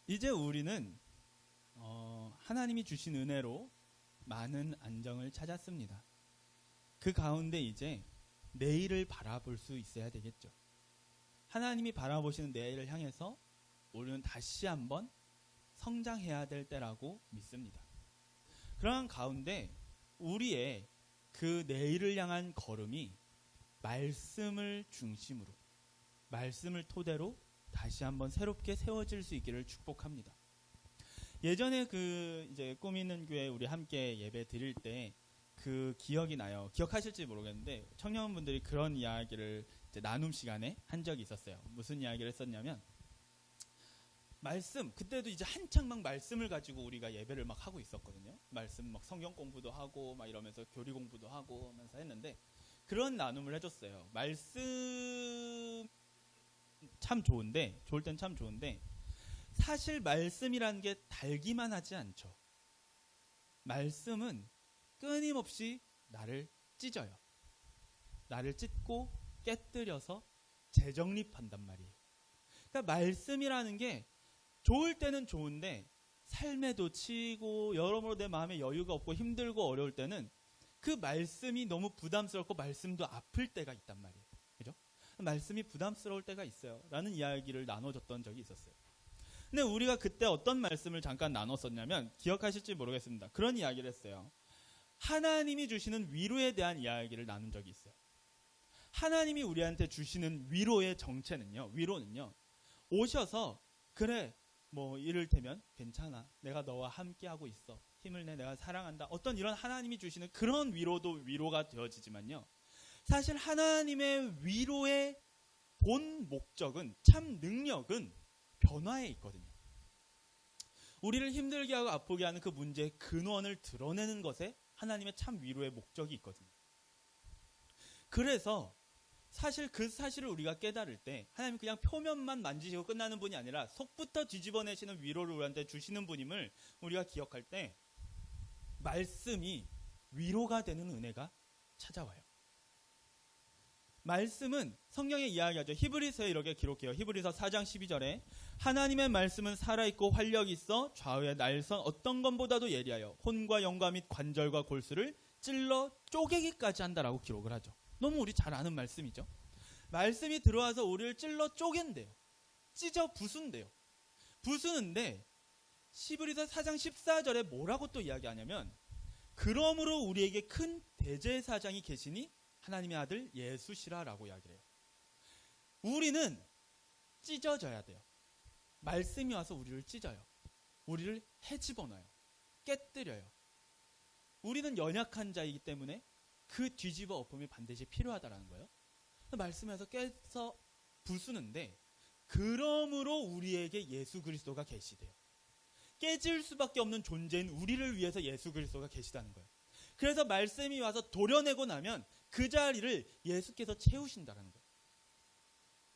이제 우리는 하나님이 주신 은혜로 많은 안정을 찾았습니다. 그 가운데 이제 내일을 바라볼 수 있어야 되겠죠. 하나님이 바라보시는 내일을 향해서 우리는 다시 한번 성장해야 될 때라고 믿습니다. 그러한 가운데 우리의 그 내일을 향한 걸음이 말씀을 중심으로, 말씀을 토대로 다시 한번 새롭게 세워질 수 있기를 축복합니다. 예전에 이제 꿈 있는 교회 우리 함께 예배 드릴 때 그 기억이 나요. 기억하실지 모르겠는데 청년분들이 그런 이야기를 이제 나눔 시간에 한 적이 있었어요. 무슨 이야기를 했었냐면, 말씀, 그때도 이제 한창 막 말씀을 가지고 우리가 예배를 막 하고 있었거든요. 말씀 막 성경 공부도 하고 막 이러면서 교리 공부도 하고 하면서 했는데, 그런 나눔을 해줬어요. 말씀 참 좋은데, 좋을 땐 참 좋은데, 사실 말씀이라는 게 달기만 하지 않죠. 말씀은 끊임없이 나를 찢어요. 나를 찢고 깨뜨려서 재정립한단 말이에요. 그러니까 말씀이라는 게 좋을 때는 좋은데 삶에도 치이고 여러모로 내 마음에 여유가 없고 힘들고 어려울 때는 그 말씀이 너무 부담스럽고 말씀도 아플 때가 있단 말이에요. 그죠? 말씀이 부담스러울 때가 있어요. 라는 이야기를 나눠줬던 적이 있었어요. 근데 우리가 그때 어떤 말씀을 잠깐 나눴었냐면, 기억하실지 모르겠습니다. 그런 이야기를 했어요. 하나님이 주시는 위로에 대한 이야기를 나눈 적이 있어요. 하나님이 우리한테 주시는 위로의 정체는요, 위로는요, 오셔서 그래 뭐 이를테면 괜찮아, 내가 너와 함께하고 있어, 힘을 내, 내가 사랑한다, 어떤 이런 하나님이 주시는 그런 위로도 위로가 되어지지만요, 사실 하나님의 위로의 본 목적은, 참 능력은 변화에 있거든요. 우리를 힘들게 하고 아프게 하는 그 문제의 근원을 드러내는 것에 하나님의 참 위로의 목적이 있거든요. 그래서 사실 그 사실을 우리가 깨달을 때 하나님 그냥 표면만 만지시고 끝나는 분이 아니라 속부터 뒤집어내시는 위로를 우리한테 주시는 분임을 우리가 기억할 때 말씀이 위로가 되는 은혜가 찾아와요. 말씀은 성경에 이야기하죠. 히브리서에 이렇게 기록해요. 히브리서 4장 12절에 하나님의 말씀은 살아있고 활력이 있어 좌우의 날선 어떤 것보다도 예리하여 혼과 영과 및 관절과 골수를 찔러 쪼개기까지 한다라고 기록을 하죠. 너무 우리 잘 아는 말씀이죠. 말씀이 들어와서 우리를 찔러 쪼갠대요. 찢어 부순대요. 부수는데 히브리서 4장 14절에 뭐라고 또 이야기하냐면, 그러므로 우리에게 큰 대제사장이 계시니 하나님의 아들 예수시라라고 이야기를 해요. 우리는 찢어져야 돼요. 말씀이 와서 우리를 찢어요. 우리를 헤집어놔요. 깨뜨려요. 우리는 연약한 자이기 때문에 그 뒤집어 엎음이 반드시 필요하다라는 거예요. 말씀에서 깨서 부수는데, 그러므로 우리에게 예수 그리스도가 계시대요. 깨질 수밖에 없는 존재인 우리를 위해서 예수 그리스도가 계시다는 거예요. 그래서 말씀이 와서 도려내고 나면 그 자리를 예수께서 채우신다는 거예요.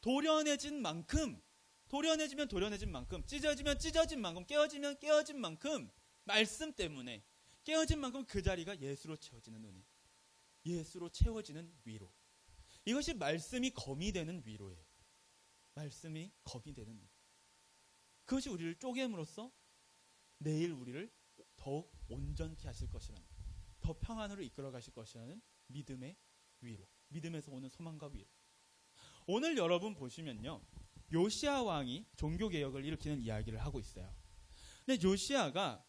도려내진 만큼, 도려내지면 도려내진 만큼, 찢어지면 찢어진 만큼, 깨어지면 깨어진 만큼, 말씀 때문에 깨어진 만큼 그 자리가 예수로 채워지는 은혜, 예수로 채워지는 위로. 이것이 말씀이 검이 되는 위로예요. 말씀이 검이 되는 위로. 그것이 우리를 쪼갰으로써 내일 우리를 더욱 온전케 하실 것이라는, 더 평안으로 이끌어 가실 것이라는 믿음의 위로, 믿음에서 오는 소망과 위로. 오늘 여러분 보시면요, 요시야 왕이 종교개혁을 일으키는 이야기를 하고 있어요. 근데 요시야가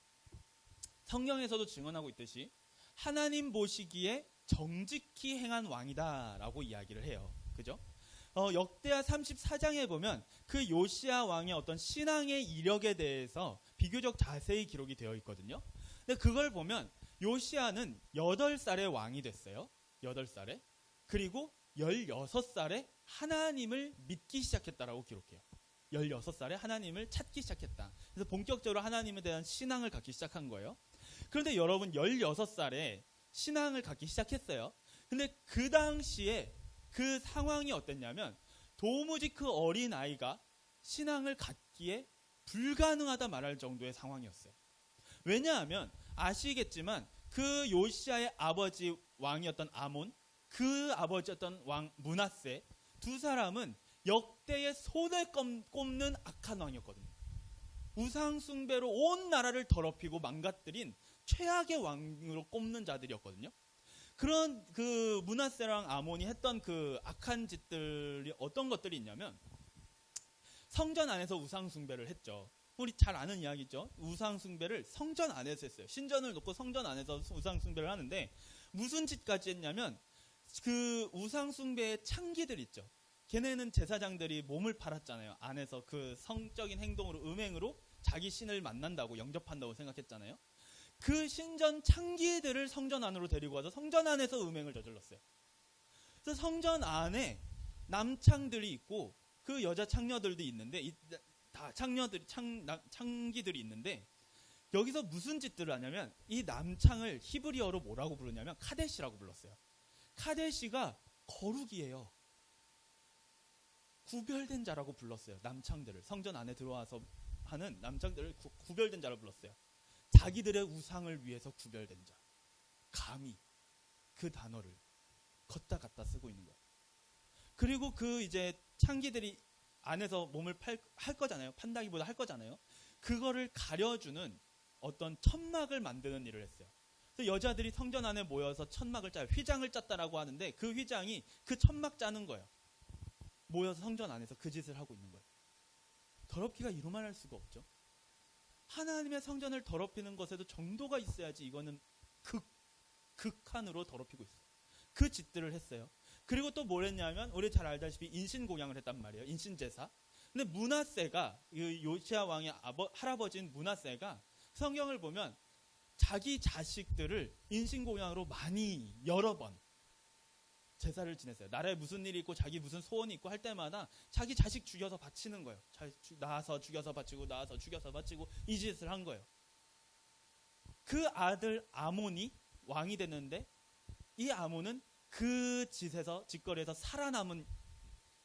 성경에서도 증언하고 있듯이 하나님 보시기에 정직히 행한 왕이다라고 이야기를 해요. 그죠? 역대하 34장에 보면 그 요시야 왕의 어떤 신앙의 이력에 대해서 비교적 자세히 기록이 되어 있거든요. 근데 그걸 보면 요시야는 8살에 왕이 됐어요. 8살에. 그리고 16살에 하나님을 믿기 시작했다라고 기록해요. 16살에 하나님을 찾기 시작했다. 그래서 본격적으로 하나님에 대한 신앙을 갖기 시작한 거예요. 그런데 여러분 16살에 신앙을 갖기 시작했어요. 근데 그 당시에 그 상황이 어땠냐면, 도무지 그 어린 아이가 신앙을 갖기에 불가능하다 말할 정도의 상황이었어요. 왜냐하면 아시겠지만 그 요시야의 아버지 왕이었던 아몬, 그 아버지였던 왕 므낫세, 두 사람은 역대의 손에 꼽는 악한 왕이었거든요. 우상숭배로 온 나라를 더럽히고 망가뜨린 최악의 왕으로 꼽는 자들이었거든요. 그런 그 므낫세랑 아몬이 했던 그 악한 짓들이 어떤 것들이 있냐면, 성전 안에서 우상숭배를 했죠. 우리 잘 아는 이야기죠. 우상숭배를 성전 안에서 했어요. 신전을 놓고 성전 안에서 우상숭배를 하는데, 무슨 짓까지 했냐면, 그 우상숭배의 창기들 있죠. 걔네는 제사장들이 몸을 팔았잖아요. 안에서 그 성적인 행동으로, 음행으로 자기 신을 만난다고, 영접한다고 생각했잖아요. 그 신전 창기들을 성전 안으로 데리고 와서 성전 안에서 음행을 저질렀어요. 그래서 성전 안에 남창들이 있고 그 여자 창녀들도 있는데, 다 창기들이 있는데, 여기서 무슨 짓들을 하냐면, 이 남창을 히브리어로 뭐라고 부르냐면 카데시라고 불렀어요. 카데시가 거룩이에요. 구별된 자라고 불렀어요. 남창들을, 성전 안에 들어와서 하는 남창들을 구별된 자라고 불렀어요. 자기들의 우상을 위해서 구별된 자. 감히 그 단어를 걷다 갖다 쓰고 있는 거예요. 그리고 그 이제 창기들이 안에서 몸을 할 거잖아요. 판다기보다 할 거잖아요. 그거를 가려주는 어떤 천막을 만드는 일을 했어요. 그래서 여자들이 성전 안에 모여서 천막을 짜요. 휘장을 짰다라고 하는데, 그 휘장이 그 천막 짜는 거예요. 모여서 성전 안에서 그 짓을 하고 있는 거예요. 더럽기가 이루말할 수가 없죠. 하나님의 성전을 더럽히는 것에도 정도가 있어야지. 이거는 극한으로 더럽히고 있어요. 그 짓들을 했어요. 그리고 또 뭘 했냐면, 우리 잘 알다시피 인신공양을 했단 말이에요. 인신제사. 근데 므낫세가, 요시야 왕의 할아버지인 므낫세가 성경을 보면 자기 자식들을 인신공양으로 많이 여러 번 제사를 지냈어요. 나라에 무슨 일이 있고 자기 무슨 소원이 있고 할 때마다 자기 자식 죽여서 바치는 거예요. 낳아서 죽여서 바치고, 낳아서 죽여서 바치고, 이 짓을 한 거예요. 그 아들 아몬이 왕이 됐는데, 이 아몬은 그 짓거리에서 살아남은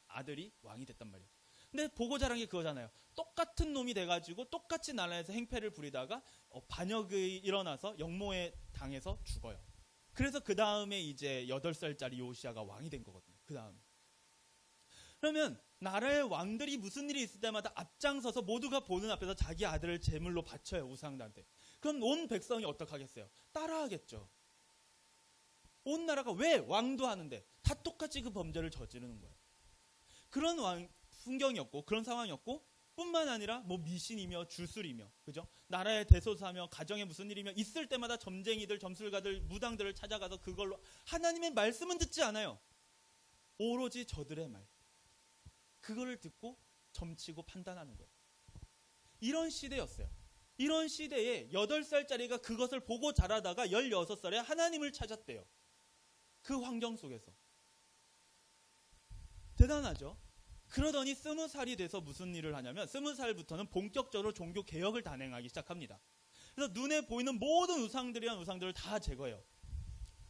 아들이 왕이 됐단 말이에요. 근데 보고 자란 게 그거잖아요. 똑같은 놈이 돼가지고 똑같이 나라에서 행패를 부리다가 반역이 일어나서 역모에 당해서 죽어요. 그래서 그 다음에 이제 8살짜리 요시야가 왕이 된 거거든요. 그 다음에. 그러면 나라의 왕들이 무슨 일이 있을 때마다 앞장서서 모두가 보는 앞에서 자기 아들을 제물로 바쳐요. 우상들한테. 그럼 온 백성이 어떡하겠어요? 따라하겠죠. 온 나라가, 왜? 왕도 하는데 다 똑같이 그 범죄를 저지르는 거예요. 그런 풍경이었고, 그런 상황이었고, 뿐만 아니라 뭐 미신이며 주술이며, 그죠? 나라에 대소사며 가정에 무슨 일이며 있을 때마다 점쟁이들, 점술가들, 무당들을 찾아가서 그걸로, 하나님의 말씀은 듣지 않아요. 오로지 저들의 말, 그거를 듣고 점치고 판단하는 거예요. 이런 시대였어요. 이런 시대에 8살짜리가 그것을 보고 자라다가 16살에 하나님을 찾았대요. 그 환경 속에서. 대단하죠? 그러더니 20살이 돼서 무슨 일을 하냐면, 20살부터는 본격적으로 종교 개혁을 단행하기 시작합니다. 그래서 눈에 보이는 모든 우상들이란 우상들을 다 제거해요.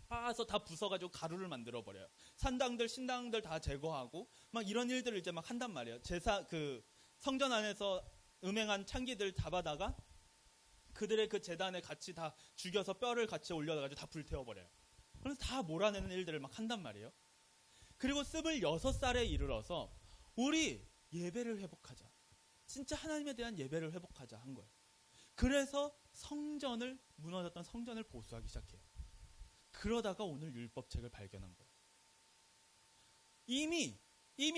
파서 다 부숴가지고 가루를 만들어 버려요. 산당들, 신당들 다 제거하고 막 이런 일들을 이제 막 한단 말이에요. 성전 안에서 음행한 창기들 잡아다가 그들의 그 제단에 같이 다 죽여서 뼈를 같이 올려가지고 다 불태워 버려요. 그래서 다 몰아내는 일들을 막 한단 말이에요. 그리고 26살에 이르러서 우리 예배를 회복하자. 진짜 하나님에 대한 예배를 회복하자 한 거예요. 그래서 무너졌던 성전을 보수하기 시작해요. 그러다가 오늘 율법책을 발견한 거예요. 이미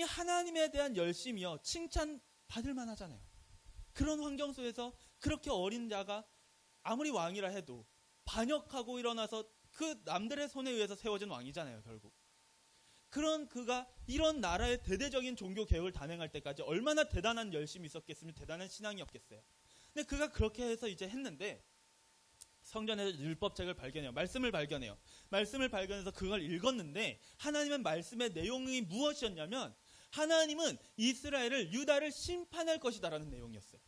하나님에 대한 열심이요, 칭찬 받을 만하잖아요. 그런 환경 속에서 그렇게 어린 자가 아무리 왕이라 해도 반역하고 일어나서 그 남들의 손에 의해서 세워진 왕이잖아요, 결국. 그런 그가 이런 나라의 대대적인 종교 개혁을 단행할 때까지 얼마나 대단한 열심이 있었겠으면, 대단한 신앙이었겠어요. 근데 그가 그렇게 해서 이제 했는데, 성전에서 율법책을 발견해요. 말씀을 발견해요. 말씀을 발견해서 그걸 읽었는데, 하나님의 말씀의 내용이 무엇이었냐면, 하나님은 이스라엘을, 유다를 심판할 것이다라는 내용이었어요.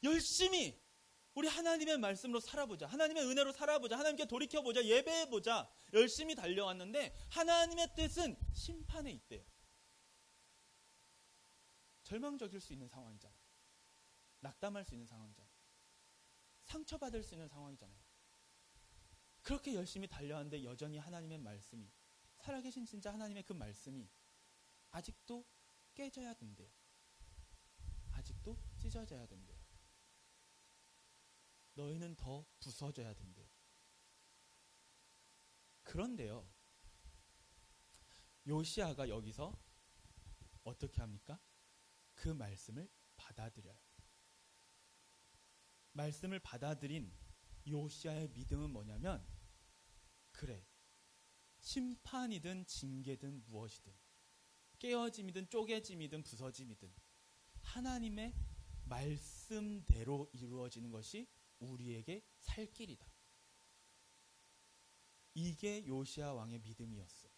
열심히 우리 하나님의 말씀으로 살아보자, 하나님의 은혜로 살아보자, 하나님께 돌이켜보자, 예배해보자, 열심히 달려왔는데 하나님의 뜻은 심판에 있대요. 절망적일 수 있는 상황이잖아요. 낙담할 수 있는 상황이잖아요. 상처받을 수 있는 상황이잖아요. 그렇게 열심히 달려왔는데 여전히 하나님의 말씀이, 살아계신 진짜 하나님의 그 말씀이 아직도 깨져야 된대요. 아직도 찢어져야 된대요. 너희는 더 부서져야 된대요. 그런데요, 요시아가 여기서 어떻게 합니까? 그 말씀을 받아들여요. 말씀을 받아들인 요시아의 믿음은 뭐냐면, 그래, 심판이든 징계든 무엇이든, 깨어짐이든 쪼개짐이든 부서짐이든 하나님의 말씀대로 이루어지는 것이 우리에게 살 길이다. 이게 요시아 왕의 믿음이었어.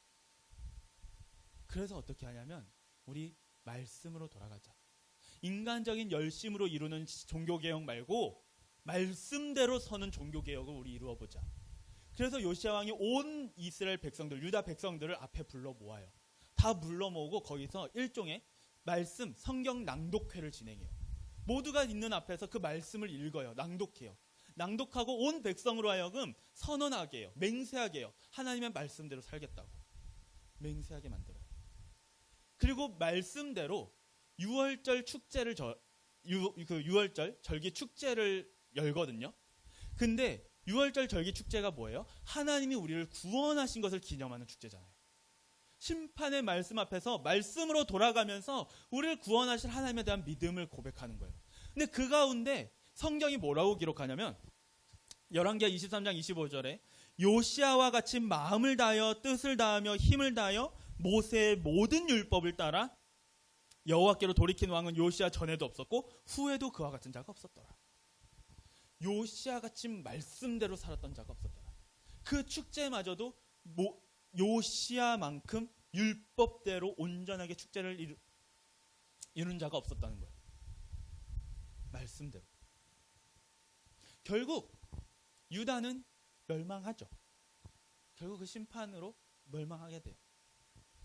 그래서 어떻게 하냐면, 우리 말씀으로 돌아가자. 인간적인 열심으로 이루는 종교개혁 말고 말씀대로 서는 종교개혁을 우리 이루어보자. 그래서 요시아 왕이 온 이스라엘 백성들, 유다 백성들을 앞에 불러 모아요. 다 불러 모으고 거기서 일종의 말씀, 성경 낭독회를 진행해요. 모두가 있는 앞에서 그 말씀을 읽어요. 낭독해요. 낭독하고 온 백성으로 하여금 선언하게 해요. 맹세하게 해요. 하나님의 말씀대로 살겠다고. 맹세하게 만들어요. 그리고 말씀대로 6월절 축제를 그 6월절 절기 축제를 열거든요. 근데 6월절 절기 축제가 뭐예요? 하나님이 우리를 구원하신 것을 기념하는 축제잖아요. 심판의 말씀 앞에서 말씀으로 돌아가면서 우리를 구원하실 하나님에 대한 믿음을 고백하는 거예요. 근데 그 가운데 성경이 뭐라고 기록하냐면, 열왕기하 23장 25절에 요시아와 같이 마음을 다하여 뜻을 다하며 힘을 다하여 모세의 모든 율법을 따라 여호와께로 돌이킨 왕은 요시아 전에도 없었고 후에도 그와 같은 자가 없었더라. 요시아 같이 말씀대로 살았던 자가 없었더라. 그 축제마저도 요시아만큼 율법대로 온전하게 축제를 이룬 자가 없었다는 거예요. 말씀대로. 결국 유다는 멸망하죠. 결국 그 심판으로 멸망하게 돼요.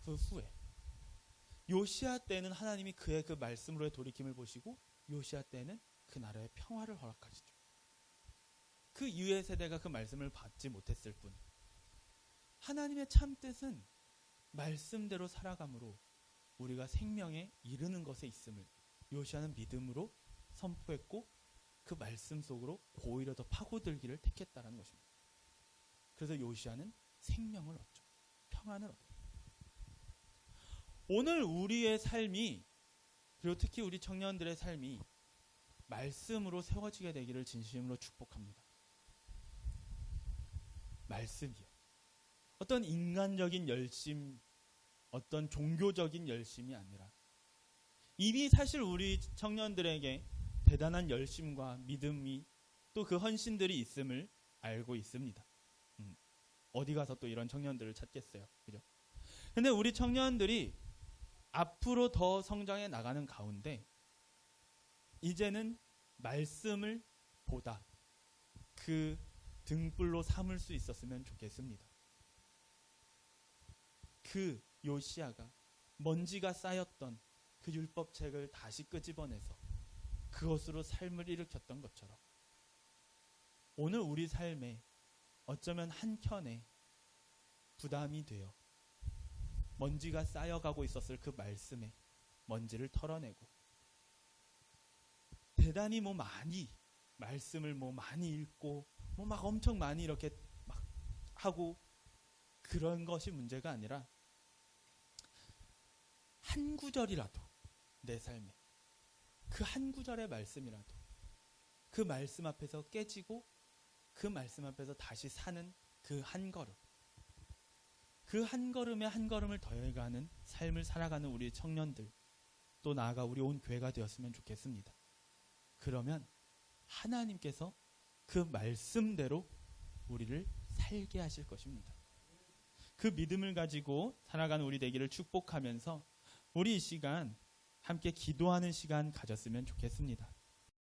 그 후에 요시아 때는 하나님이 그의 그 말씀으로의 돌이킴을 보시고 요시아 때는 그 나라의 평화를 허락하시죠. 그 이후의 세대가 그 말씀을 받지 못했을 뿐, 하나님의 참 뜻은 말씀대로 살아감으로 우리가 생명에 이르는 것에 있음을 요시아는 믿음으로 선포했고, 그 말씀 속으로 오히려 더 파고들기를 택했다는 것입니다. 그래서 요시아는 생명을 얻죠. 평안을 얻어요. 오늘 우리의 삶이, 그리고 특히 우리 청년들의 삶이 말씀으로 세워지게 되기를 진심으로 축복합니다. 말씀이요. 어떤 인간적인 열심, 어떤 종교적인 열심이 아니라 이미 사실 우리 청년들에게 대단한 열심과 믿음이 또 그 헌신들이 있음을 알고 있습니다. 어디 가서 또 이런 청년들을 찾겠어요. 그죠? 근데 우리 청년들이 앞으로 더 성장해 나가는 가운데 이제는 말씀을 보다 그 등불로 삼을 수 있었으면 좋겠습니다. 그 요시아가 먼지가 쌓였던 그 율법책을 다시 끄집어내서 그것으로 삶을 일으켰던 것처럼 오늘 우리 삶에 어쩌면 한켠에 부담이 되어 먼지가 쌓여가고 있었을 그 말씀에 먼지를 털어내고 대단히 많이 말씀을 많이 읽고 막 엄청 많이 이렇게 막 하고 그런 것이 문제가 아니라 한 구절이라도 내 삶에 그 한 구절의 말씀이라도 그 말씀 앞에서 깨지고 그 말씀 앞에서 다시 사는 그 한 걸음, 그 한 걸음에 한 걸음을 더해가는 삶을 살아가는 우리 청년들, 또 나아가 우리 온 교회가 되었으면 좋겠습니다. 그러면 하나님께서 그 말씀대로 우리를 살게 하실 것입니다. 그 믿음을 가지고 살아가는 우리 되기를 축복하면서 우리 이 시간 함께 기도하는 시간 가졌으면 좋겠습니다.